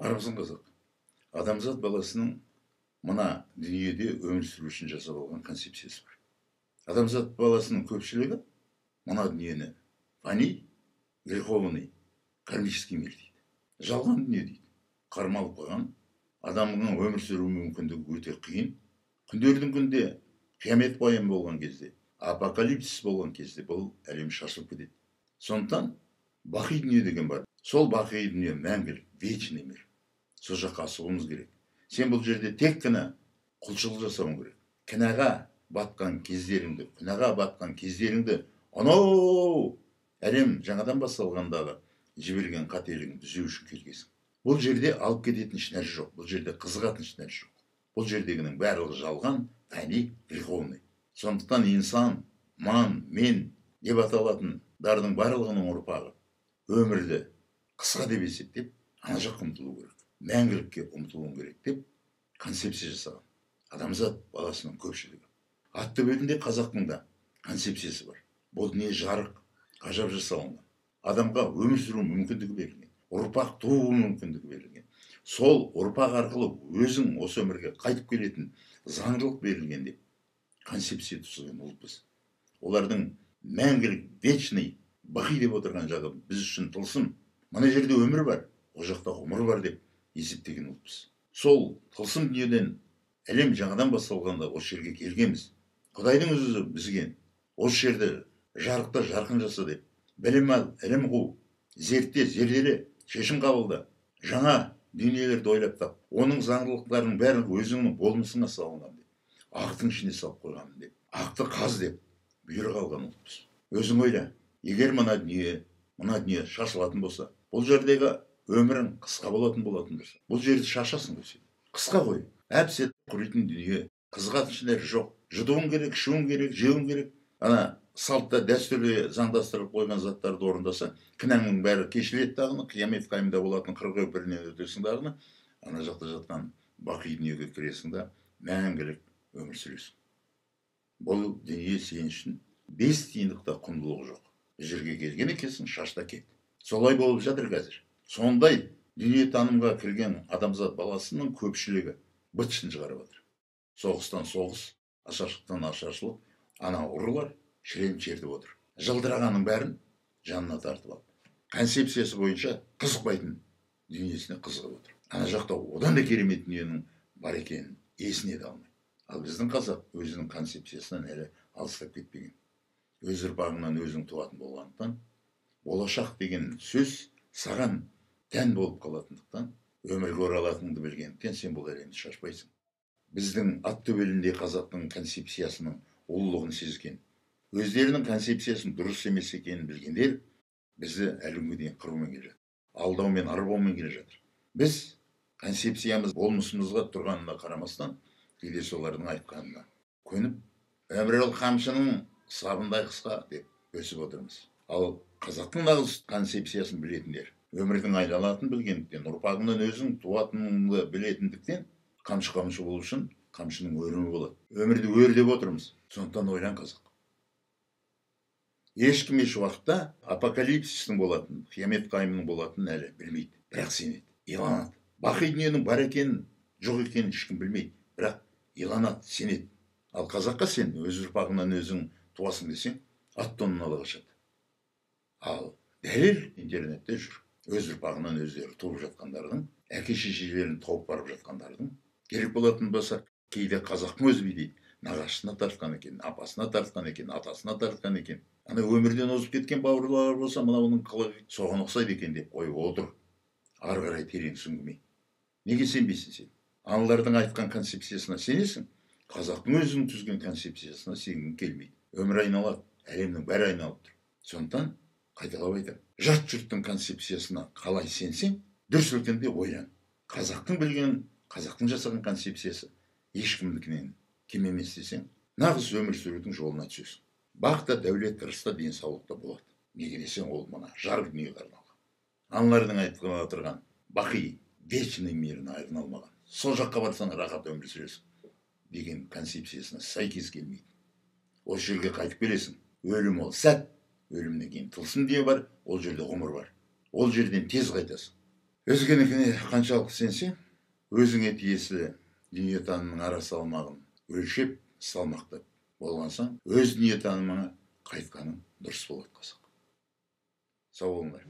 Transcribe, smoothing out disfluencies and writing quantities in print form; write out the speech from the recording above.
Бармысың қазақ. Адамзат баласының мына дүниеде өмір сүру үшін жасап алған концепциясы бар. Адамзат баласының көпшілігі мына дүниені фани, греховный, кармический мир дейді. Жалған дүние дейді. Қармалып қойған адамның өмір сүру мүмкіндігі өте қиын. Күндердің күнде қиямет баян болған кезде, апокалипсис болған кезде бұл әлем шашылып кетеді. Сондықтан бақи дүние деген бар. Сол бақи дүние мәңгілік, вечный мир. Сол жаққа асығуымыз керек. Сен бұл жерде тек қана құлшылық жасауың керек. Күнәға батқан кездеріңді анау әлем жаңадан басталғандағы жіберген қателігін түзеу үшін келгесің. Бұл жерде алып кететін ешнәрсе жоқ. Бұл жерде қызығатын ешнәрсе жоқ. Бұл жердегінің барлығы жалған, фәни, греховный. Сондықтан инсан, ман, мен деп аталатындардың барлығының ұрпағы өмірді қысқа деп есептеп, ана жаққа ұмтылу керек. Мәңгілікке ұмтылуың керек деп концепция жасаған. Адамзат баласының көпшілігі. Аттөбелінде қазақтың да концепциясы бар. Бұл дүние жарық, ғажап жасалынған. Адамға өмір сүру мүмкіндігі берілген. Ұрпақ туу мүмкіндігі берілген. Сол ұрпақ арқылы өзің осы өмірге қайтып келетін заңдылық берілген деп концепция түзген ұлтпыз. Олардың мәңгілік, вечный, бақи деп отырған жағы біз үшін тылсым. Мына жерде өмір бар, о жақта ғұмыр бар деп есептеген ұлтпыз. Сол тылсым дүниеден әлем жаңадан басталғанда осы жерге келгенбіз. Құдайдың өзі бізге осы жерде жарықта жарқын жаса деп, білім ал, ілім қу, зертте, зерделе, шешім қабылда, жаңа дүниелерді ойлап тап, оның заңдылықтарының бәрін өзіңнің болмысыңа салынған деп, ақтың ішіне салып қойған деп, ақты қаз деп бұйрық алған ұлтпыз. Өзің ойла, егер мына дүние шашылатын болса, бұл жердегі өмірің қысқа болатын болса, бұл жерді шашасың өседі. Қысқа қой, әп-сәтте құритын дүние, қызығатын ешнәрсе жоқ. Жұтуың керек, ішуің керек, жеуің керек. Ана салтта дәстүрлі заңдастырылып қойған заттарды орындаса, кінәңнің бәрі кешіледі дағыны, қиямет қайымда болатын 41-нен өтесің дағыны, ана жақта жатқан бақи дүниеге кіресің да мәңгілік өмір сүресің. Бұл дүние сен үшін 5 тиындықта құндылығы жоқ. Жерге келген екенсің, шашта кет. Солай болып жатыр қазір. Сондай дүние танымға кірген адамзат баласының көпшілігі быт-шытын шығарып жатыр. Соғыстан соғыс, ашаршылықтан ашаршылық, ана ұрылар шіреніп шертіп отыр. Жылдырағанның бәрін жанына тартып алды. Концепциясы бойынша қызықпайтын дүниесіне қызығып отыр. Ана жақта одан да керемет дүниенің бар екенін есіне де алмайды. Ал біздің қазақ өзінің концепциясынан әлі алыстап кетпеген. Өз ұрпағыңнан өзің туатын болғандықтан, болашақ деген сөз саған тән болып қалатындықтан, өмірге оралатыныңды білгендіктен сен бұл әлемді шашпайсың. Біздің Аттөбелінде қазақтың концепциясының ұлылығын сезген, өздерінің концепциясының дұрыс емес екенін білгендер бізді әлі күнге дейін қырумен келе жатыр. Алдаумен, арбаумен келе жатыр. Біз концепциямыз болмысымызға тұрғанына қарамастан, кейде солардың айтқанына көніп, өмір ол қамшының сабындай қысқа деп өсіп отырмыз. Ал қазақтың нағыз концепциясын білетіндер, өмірдің айналатынын білгендіктен, ұрпағыңнан өзің туатыныңды білетіндіктен, қамшы болу үшін қамшының өрімі болады. Өмірді өр деп отырмыз. Сондықтан ойлан қазақ. Ешкім еш уақытта апокалипсистің болатын, қиямет қайымның болатынын әлі білмейді. Бірақ сенеді, иланады. Бақи дүниенің бар екенін, жоқ екенін ешкім білмейді. Бірақ иланады, сенеді. Ал қазаққа сен өз ұрпағыңнан өзің туасың десең, ат тонын ала қашады. Ал дәлел интернетте жүр. Өз ұрпағынан өздері туып жатқандардың, әке-шешелерін тауып барып жатқандардың, керек болатын болса, кейде қазақтың өзі дейді, нағашысына тартқан екен, апасына тартқан екен, атасына тартқан екен. Ана өмірден озып кеткен бауырлар болса, мына оның қылығы соған ұқсайды екен деп қойып отыр. Ары қарай терең сүңгімей. Неге сенбейсің сен? Аналардың айтқан концепциясына сенесің, қазақтың өзінің түзген концепциясына сенгің келмейді. Өмір айналады, әлемнің бәрі айналып тұр. Сондықтан қайталап айтамын, жат жұрттың концепциясына қалай сенсең, дүр сілкінде ойлан. Қазақтың білген, қазақтың жасаған концепциясы ешкімдікінен кем емес десең, нағыз өмір сүрудің жолына түсесің. Бақта, дәулет, ырыста, денсаулықта болады. Неге десең, ол мына жарық дүниеге арналған. Аналардың айтқан отырған бақи, вечный миріне арналмаған. Сол жаққа барсаң рахат өмір сүресің деген концепциясына сәйкес келмейді. Осы жерге қайтып келесің. Өлім ол сәт, өлімнен кейін тылсым дүние бар, ол жерде ғұмыр бар. Ол жерден тез қайтасың. өзгенікіне қаншалық сенсең, өзіңе тиесілі дүниетанымның ара салмағын өлшеп салмақтап болған соң, өз дүниетанымыңа қайтқаның дұрыс болады. Сау болыңдар.